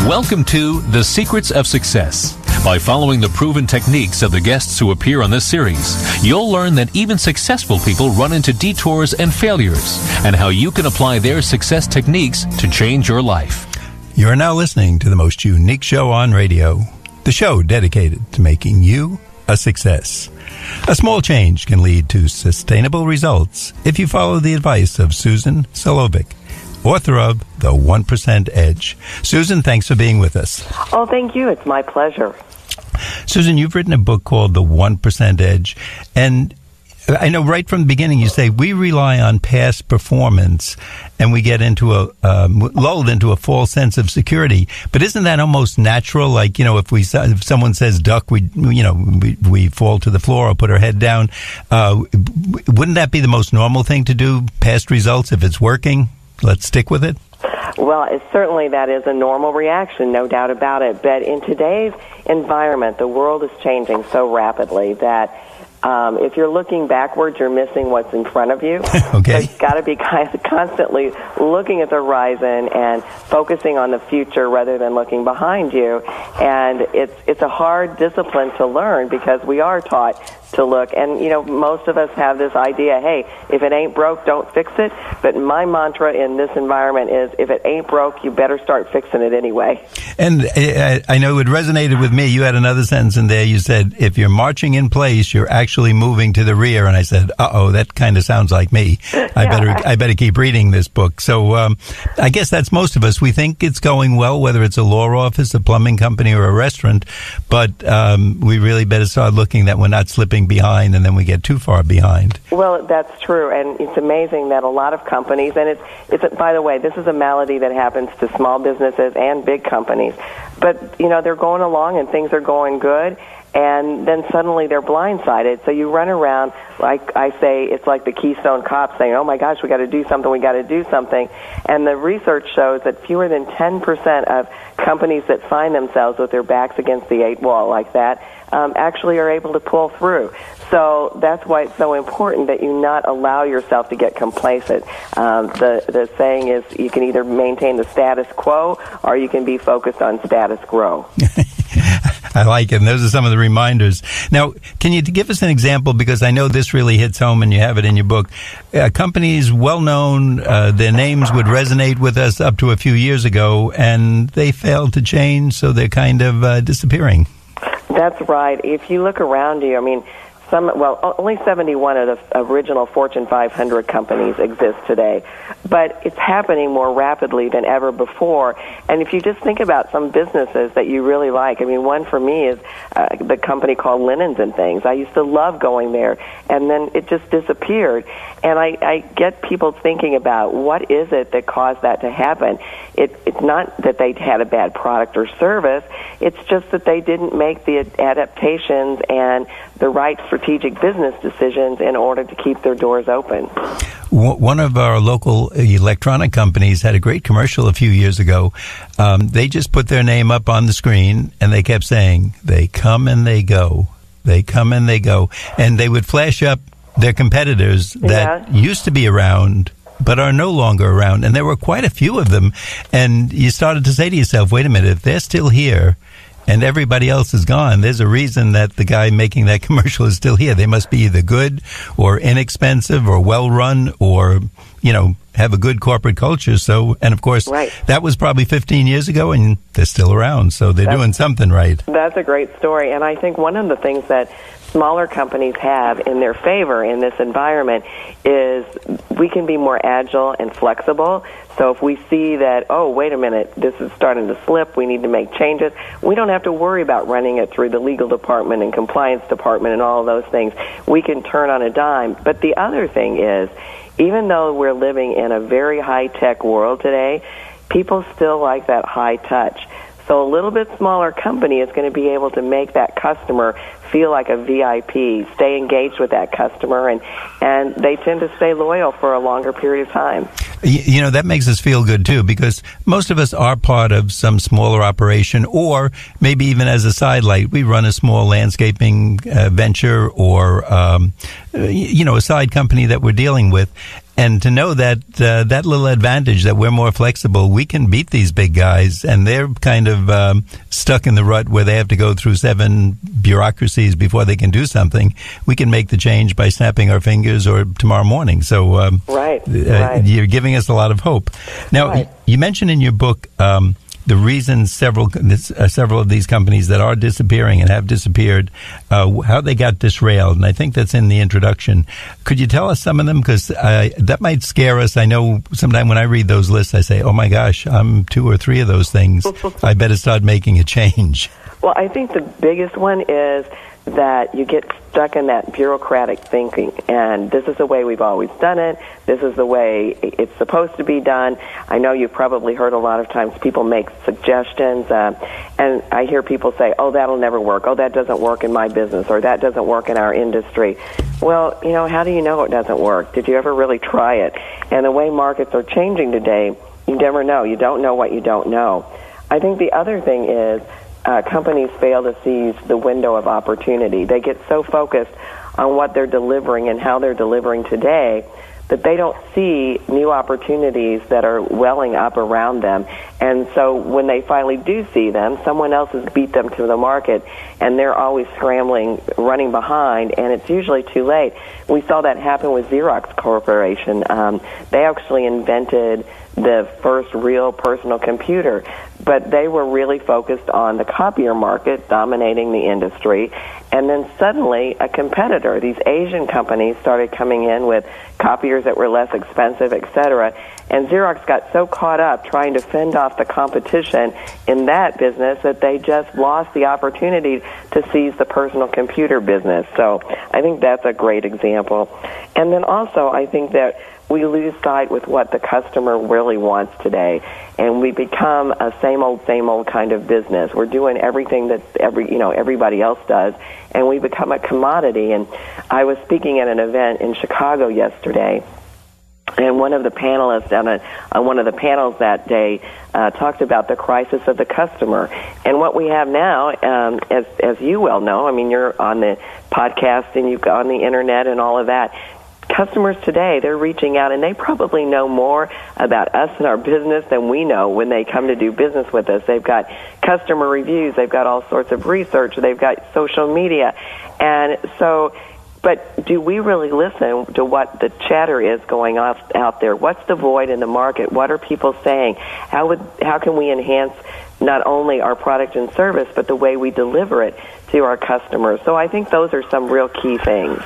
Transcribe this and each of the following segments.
Welcome to The Secrets of Success. By following the proven techniques of the guests who appear on this series, you'll learn that even successful people run into detours and failures, and how you can apply their success techniques to change your life. You are now listening to the most unique show on radio, the show dedicated to making you a success. A small change can lead to sustainable results if you follow the advice of Susan Solovic, author of The 1% Edge. Susan, thanks for being with us. Oh, thank you. It's my pleasure. Susan, you've written a book called The 1% Edge, and I know right from the beginning you say we rely on past performance and we get into lulled into a false sense of security. But isn't that almost natural? Like, if someone says duck, we fall to the floor or put our head down. Wouldn't that be the most normal thing to do? Past results, if it's working, let's stick with it. Well, certainly that is a normal reaction, no doubt about it. But in today's environment, the world is changing so rapidly that if you're looking backwards, you're missing what's in front of you. Okay. So you've got to be constantly looking at the horizon and focusing on the future rather than looking behind you. And it's a hard discipline to learn because we are taught to look. And, most of us have this idea, hey, if it ain't broke, don't fix it. But my mantra in this environment is, if it ain't broke, you better start fixing it anyway. And I know it resonated with me. You had another sentence in there. You said, if you're marching in place, you're actually moving to the rear. And I said, that kind of sounds like me. I better keep reading this book. So I guess that's most of us. We think it's going well, whether it's a law office, a plumbing company, or a restaurant. But we really better start looking that we're not slipping behind and then we get too far behind. Well, that's true, and it's amazing that a lot of companies, and it's by the way, this is a malady that happens to small businesses and big companies, but they're going along and things are going good, and then suddenly they're blindsided. So you run around, like I say, it's like the Keystone Cops saying, oh my gosh, we got to do something. And the research shows that fewer than 10% of companies that find themselves with their backs against the 8 wall like that actually are able to pull through. So that's why it's so important that you not allow yourself to get complacent. The saying is, you can either maintain the status quo or you can be focused on status grow. I like it, and those are some of the reminders. Now, can you give us an example, because I know this really hits home and you have it in your book. Companies well-known, their names would resonate with us up to a few years ago, and they failed to change, so they're kind of disappearing. That's right. If you look around you, only 71 of the original Fortune 500 companies exist today, but it's happening more rapidly than ever before. And if you just think about some businesses that you really like, one for me is the company called Linens and Things. I used to love going there, and then it just disappeared. And I get people thinking about, what is it that caused that to happen? It's not that they had a bad product or service. It's just that they didn't make the adaptations and the right strategic business decisions in order to keep their doors open. One of our local electronic companies had a great commercial a few years ago. They just put their name up on the screen, and they kept saying, they come and they go. They come and they go. And they would flash up their competitors that used to be around but are no longer around. And there were quite a few of them. And you started to say to yourself, wait a minute, if they're still here and everybody else is gone, there's a reason that the guy making that commercial is still here. They must be either good or inexpensive or well-run or, have a good corporate culture. So, and of course, that was probably 15 years ago, and they're still around. So they're doing something right. That's a great story. And I think one of the things that smaller companies have in their favor in this environment is we can be more agile and flexible. So if we see that, oh, wait a minute, this is starting to slip, we need to make changes, we don't have to worry about running it through the legal department and compliance department and all of those things. We can turn on a dime. But the other thing is, even though we're living in a very high-tech world today, people still like that high touch. So a little bit smaller company is going to be able to make that customer feel like a VIP, stay engaged with that customer, and they tend to stay loyal for a longer period of time. That makes us feel good, too, because most of us are part of some smaller operation, or maybe even as a sidelight, we run a small landscaping venture or, a side company that we're dealing with. And to know that that little advantage, that we're more flexible, we can beat these big guys, and they're kind of stuck in the rut where they have to go through 7 bureaucracies before they can do something. We can make the change by snapping our fingers or tomorrow morning. So right. You're giving us a lot of hope. Now, you mentioned in your book the reasons several of these companies that are disappearing and have disappeared, how they got derailed, and I think that's in the introduction. Could you tell us some of them? Because that might scare us. I know sometime when I read those lists, I say, oh my gosh, I'm 2 or 3 of those things. I better start making a change. Well, I think the biggest one is that you get stuck in that bureaucratic thinking, and this is the way we've always done it, this is the way it's supposed to be done. I know you've probably heard a lot of times people make suggestions, and I hear people say, oh, that'll never work, oh, that doesn't work in my business, or that doesn't work in our industry. Well, how do you know it doesn't work? Did you ever really try it? And the way markets are changing today, you never know. You don't know what you don't know. I think the other thing is companies fail to seize the window of opportunity. They get so focused on what they're delivering and how they're delivering today that they don't see new opportunities that are welling up around them. And so when they finally do see them, someone else has beat them to the market, and they're always scrambling, running behind, and it's usually too late. We saw that happen with Xerox Corporation. They actually invented the first real personal computer, but they were really focused on the copier market, dominating the industry. And then suddenly a competitor, these Asian companies, started coming in with copiers that were less expensive, etc. And Xerox got so caught up trying to fend off the competition in that business that they just lost the opportunity to seize the personal computer business. So I think that's a great example. And then also I think that we lose sight with what the customer really wants today, and we become a same old kind of business. We're doing everything that everybody else does, and we become a commodity. And I was speaking at an event in Chicago yesterday, and one of the panelists on one of the panels that day talked about the crisis of the customer. And what we have now, as you well know, I mean, you're on the podcast and you've got on the internet and all of that. Customers today, they're reaching out, and they probably know more about us and our business than we know when they come to do business with us. They've got customer reviews, they've got all sorts of research, they've got social media. And so, but do we really listen to what the chatter is going out there? What's the void in the market? What are people saying? How can we enhance not only our product and service, but the way we deliver it to our customers? So I think those are some real key things.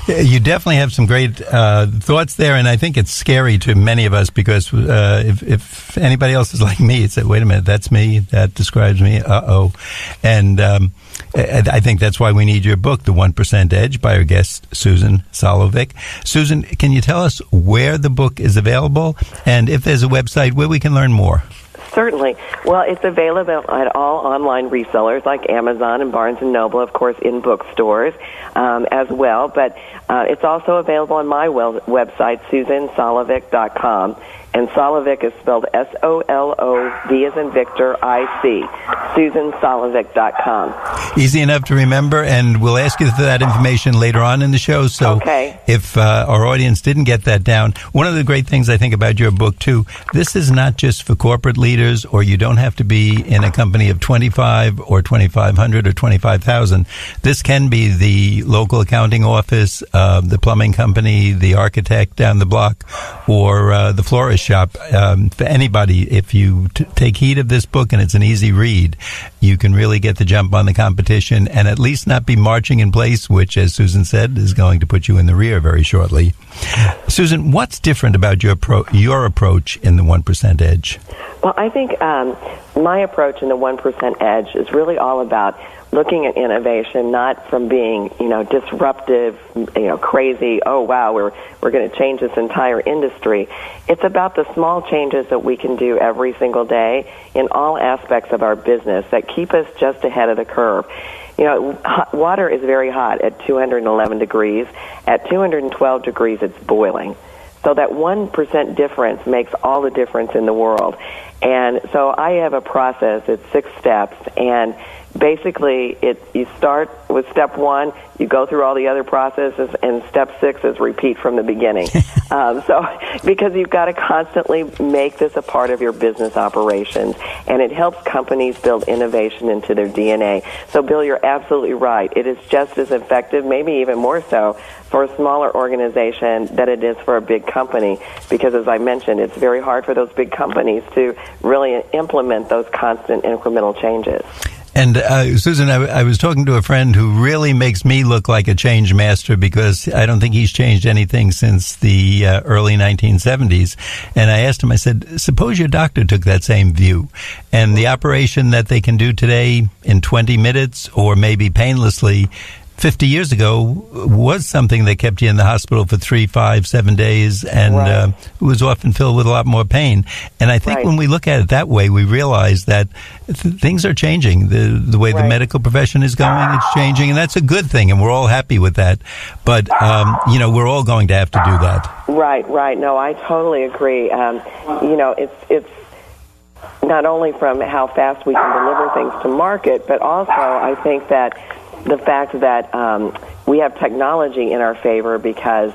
You definitely have some great thoughts there, and I think it's scary to many of us because if anybody else is like me, it's like, wait a minute, that's me, that describes me, uh-oh. And I think that's why we need your book, The 1% Edge, by our guest, Susan Solovic. Susan, can you tell us where the book is available, and if there's a website where we can learn more? Certainly. Well, it's available at all online resellers like Amazon and Barnes & Noble, of course, in bookstores as well. But it's also available on my website, SusanSolovic.com. And Solovic is spelled S-O-L-O-V as in Victor, I-C, SusanSolovic.com. Easy enough to remember, and we'll ask you for that information later on in the show. So if our audience didn't get that down, one of the great things I think about your book, too, this is not just for corporate leaders, or you don't have to be in a company of 25 or 2,500 or 25,000. This can be the local accounting office, the plumbing company, the architect down the block, or the florist shop. For anybody, if you take heed of this book and it's an easy read, you can really get the jump on the competition and at least not be marching in place, which, as Susan said, is going to put you in the rear very shortly. Susan, what's different about your approach in the 1% Edge? Well, I think my approach in the 1% Edge is really all about looking at innovation, not from being, disruptive, crazy, oh, wow, we're going to change this entire industry. It's about the small changes that we can do every single day in all aspects of our business that keep us just ahead of the curve. Water is very hot at 211 degrees. At 212 degrees, it's boiling. So that 1% difference makes all the difference in the world. And so I have a process, it's 6 steps, and basically, you start with step 1, you go through all the other processes, and step 6 is repeat from the beginning. Because you've got to constantly make this a part of your business operations, and it helps companies build innovation into their DNA. So, Bill, you're absolutely right. It is just as effective, maybe even more so, for a smaller organization than it is for a big company, because, as I mentioned, it's very hard for those big companies to really implement those constant incremental changes. And Susan, I was talking to a friend who really makes me look like a change master, because I don't think he's changed anything since the early 1970s. And I asked him, I said, suppose your doctor took that same view, and the operation that they can do today in 20 minutes or maybe painlessly 50 years ago was something that kept you in the hospital for 3, 5, 7 days, and was often filled with a lot more pain. And I think when we look at it that way, we realize that things are changing. The way the medical profession is going, it's changing, and that's a good thing, and we're all happy with that. But, we're all going to have to do that. Right. No, I totally agree. It's not only from how fast we can deliver things to market, but also I think that the fact that we have technology in our favor, because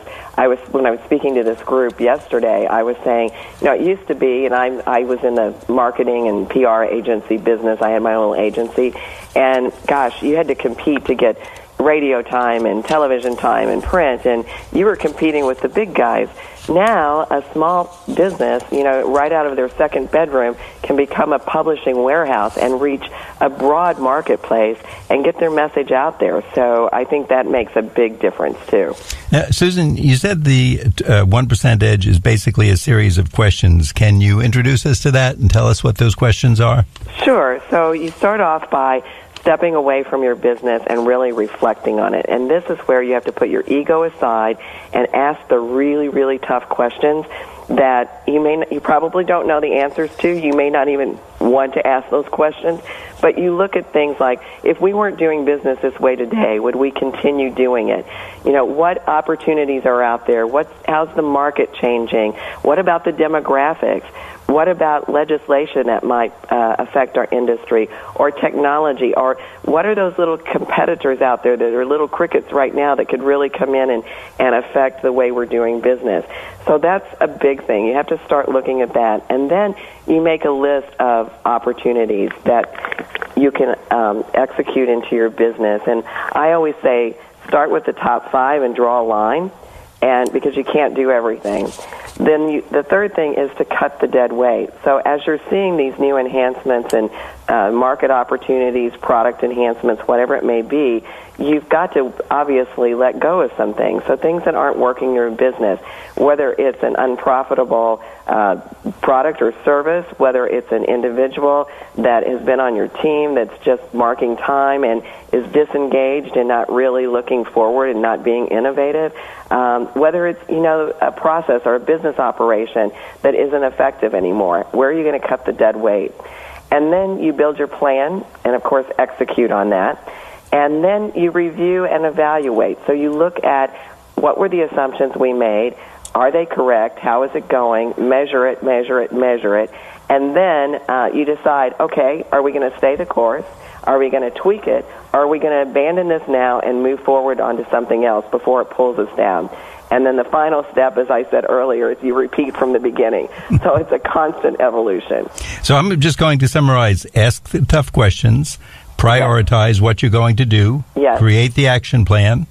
when I was speaking to this group yesterday, I was saying, it used to be, and I was in the marketing and PR agency business. I had my own agency, and gosh, you had to compete to get radio time and television time and print, and you were competing with the big guys. Now, a small business, right out of their second bedroom, can become a publishing warehouse and reach a broad marketplace and get their message out there. So I think that makes a big difference, too. Now, Susan, you said the 1% Edge is basically a series of questions. Can you introduce us to that and tell us what those questions are? Sure. So you start off by stepping away from your business and really reflecting on it. And this is where you have to put your ego aside and ask the really, really tough questions that you probably don't know the answers to. You may not even want to ask those questions. But you look at things like, if we weren't doing business this way today, would we continue doing it? What opportunities are out there? How's the market changing? What about the demographics? What about legislation that might affect our industry, or technology? Or what are those little competitors out there that are little crickets right now that could really come in and affect the way we're doing business? So that's a big thing. You have to start looking at that. And then you make a list of opportunities that you can execute into your business. And I always say, start with the top 5 and draw a line, and because you can't do everything. Then the third thing is to cut the dead weight. So as you're seeing these new enhancements and market opportunities, product enhancements, whatever it may be, you've got to obviously let go of some things. So things that aren't working in your business, whether it's an unprofitable product or service, whether it's an individual that has been on your team that's just marking time and is disengaged and not really looking forward and not being innovative, whether it's a process or a business operation that isn't effective anymore. Where are you going to cut the dead weight? And then you build your plan and, of course, execute on that. And then you review and evaluate. So you look at what were the assumptions we made. Are they correct? How is it going? Measure it. And then you decide, okay, are we going to stay the course? Are we going to tweak it? Or are we going to abandon this now and move forward onto something else before it pulls us down? And then the final step, as I said earlier, is you repeat from the beginning. So it's a constant evolution. So I'm just going to summarize. Ask the tough questions. Prioritize what you're going to do. Yes. Create the action plan.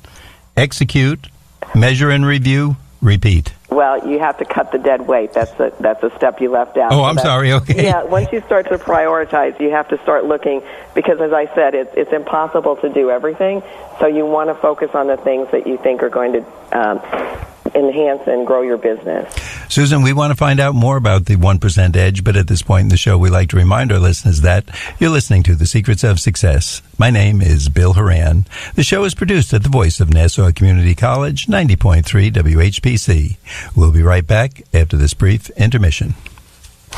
Execute. Measure and review. Repeat. Well, you have to cut the dead weight. That's a step you left out. Oh, I'm sorry. Okay. Yeah, once you start to prioritize, you have to start looking, because as I said, it's impossible to do everything. So you want to focus on the things that you think are going to enhance and grow your business. Susan, we want to find out more about the 1% Edge, but at this point in the show, we like to remind our listeners that you're listening to The Secrets of Success. My name is Bill Horan. The show is produced at the voice of Nassau Community College, 90.3 WHPC. We'll be right back after this brief intermission.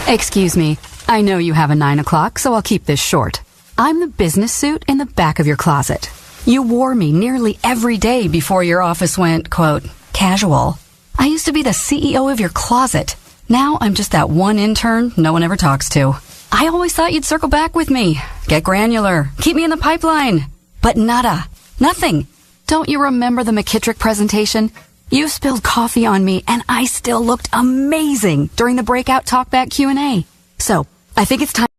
Excuse me. I know you have a 9 o'clock, so I'll keep this short. I'm the business suit in the back of your closet. You wore me nearly every day before your office went, quote, casual. I used to be the CEO of your closet. Now I'm just that one intern no one ever talks to. I always thought you'd circle back with me. Get granular. Keep me in the pipeline. But nada. Nothing. Don't you remember the McKittrick presentation? You spilled coffee on me, and I still looked amazing during the breakout talkback Q&A. So, I think it's time